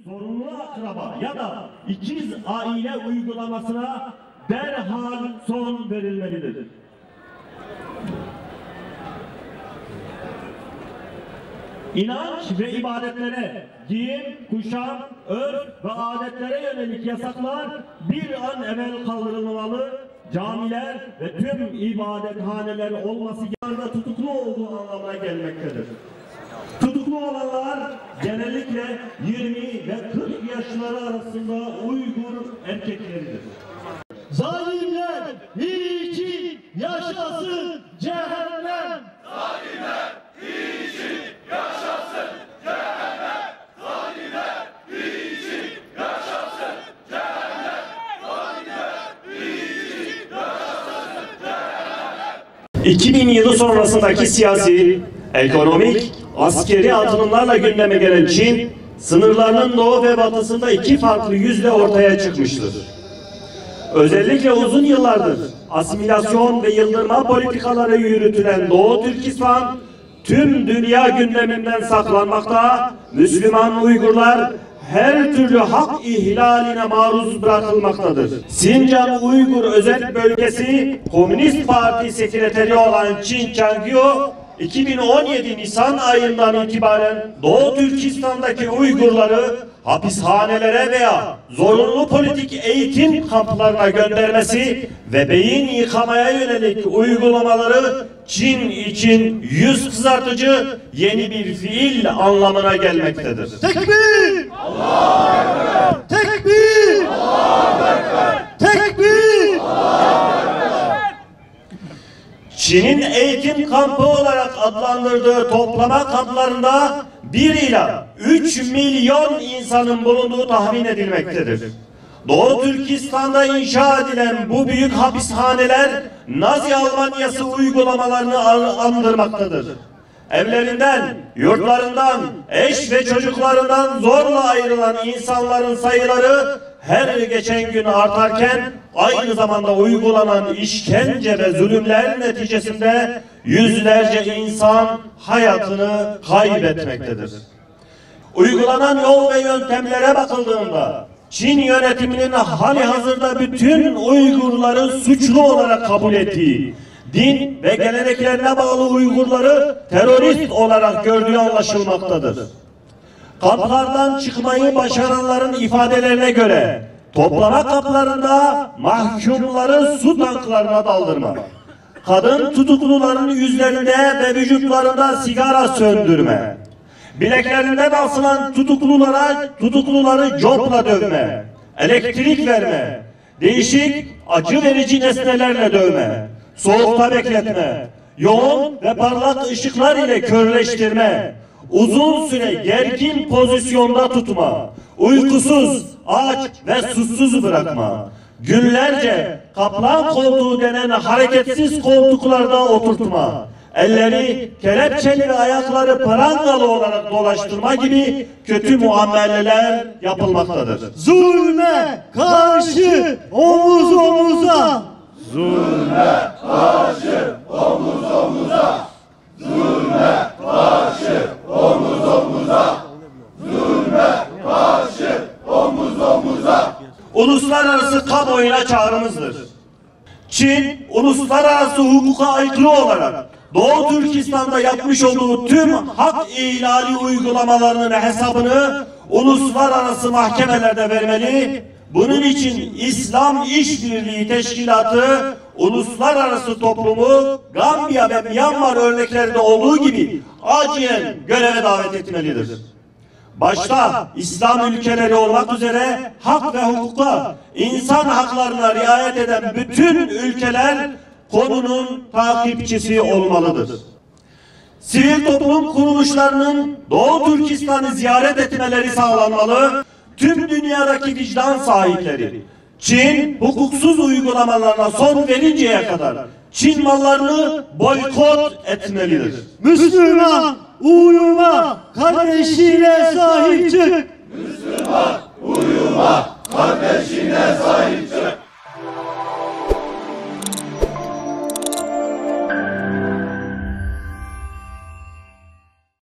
sorunlu akraba ya da ikiz aile uygulamasına derhal son verilmelidir. İnanç ve ibadetlere, giyim, kuşam, örf ve adetlere yönelik yasaklar bir an evvel kaldırılmalı, camiler ve tüm ibadethaneler olması yanında tutuklu olduğu anlamına gelmektedir. Tutuklu olanlar genellikle 20 ve 40 yaşları arasında Uygur erkekleridir. Zalimler niçin yaşasın cehennem? Zalimler niçin yaşasın cehennem? Zalimler niçin yaşasın cehennem? Zalimler niçin yaşasın cehennem? 2000 yılı sonrasındaki siyasi, ekonomik, askeri atılımlarla gündeme gelen Çin, sınırlarının doğu ve batısında iki farklı yüzle ortaya çıkmıştır. Özellikle uzun yıllardır asimilasyon ve yıldırma politikaları yürütülen Doğu Türkistan, tüm dünya gündeminden saklanmakta, Müslüman Uygurlar her türlü hak ihlaline maruz bırakılmaktadır. Sincan Uygur Özel Bölgesi Komünist Parti Sekreteri olan Çin Changyo, 2017 Nisan ayından itibaren Doğu Türkistan'daki Uygurları hapishanelere veya zorunlu politik eğitim kamplarına göndermesi ve beyin yıkamaya yönelik uygulamaları Çin için yüz kızartıcı yeni bir fiil anlamına gelmektedir. Tekbir! Allahu Ekber! Tekbir! Allahu Ekber! Tekbir! Allahu Ekber! Çin'in eğitim kampı olarak adlandırdığı toplama kamplarında 1 ila 3 milyon insanın bulunduğu tahmin edilmektedir. Doğu Türkistan'da inşa edilen bu büyük hapishaneler Nazi Almanyası uygulamalarını andırmaktadır. Evlerinden, yurtlarından, eş ve çocuklarından zorla ayrılan insanların sayıları her geçen gün artarken aynı zamanda uygulanan işkence ve zulümler neticesinde yüzlerce insan hayatını kaybetmektedir. Uygulanan yol ve yöntemlere bakıldığında Çin yönetiminin halihazırda bütün Uygurları suçlu olarak kabul ettiği, din ve geleneklerine bağlı Uygurları terörist olarak gördüğü anlaşılmaktadır. Kamplardan çıkmayı başaranların ifadelerine göre toplama kamplarında mahkumları su tanklarına daldırma, kadın tutukluların yüzlerinde ve vücutlarında sigara söndürme, bileklerinden asılan tutukluları copla dövme, elektrik verme, değişik acı verici nesnelerle dövme, soğukta bekletme, yoğun ve parlak ışıklar ile körleştirme, uzun süre gergin pozisyonda tutma, uykusuz, aç ve susuz bırakma, günlerce kaplan koltuğu denen hareketsiz koltuklarda oturtma, elleri kelepçeli ve ayakları prangalı olarak dolaştırma gibi kötü muameleler yapılmaktadır. Zulme karşı omuz omuza! Zulme karşı omuz omuza! Zulme karşı omuz omuza! Zulme karşı omuz omuza! Uluslararası kamuoyuna çağrımızdır. Çin, uluslararası hukuka aykırı olarak Doğu Türkistan'da yapmış olduğu tüm hak ihlali uygulamalarının hesabını uluslararası mahkemelerde vermeli. Bunun için İslam İşbirliği Teşkilatı uluslararası toplumu Gambiya ve Myanmar örneklerinde olduğu gibi acilen göreve davet etmelidir. Başta İslam ülkeleri olmak üzere hak ve hukuka, insan haklarına riayet eden bütün ülkeler konunun takipçisi olmalıdır. Sivil toplum kuruluşlarının Doğu Türkistan'ı ziyaret etmeleri sağlanmalı. Tüm dünyadaki vicdan sahipleri Çin hukuksuz uygulamalarına son verinceye kadar Çin mallarını boykot etmelidir. Müslüman uyuma kardeşine sahip çık!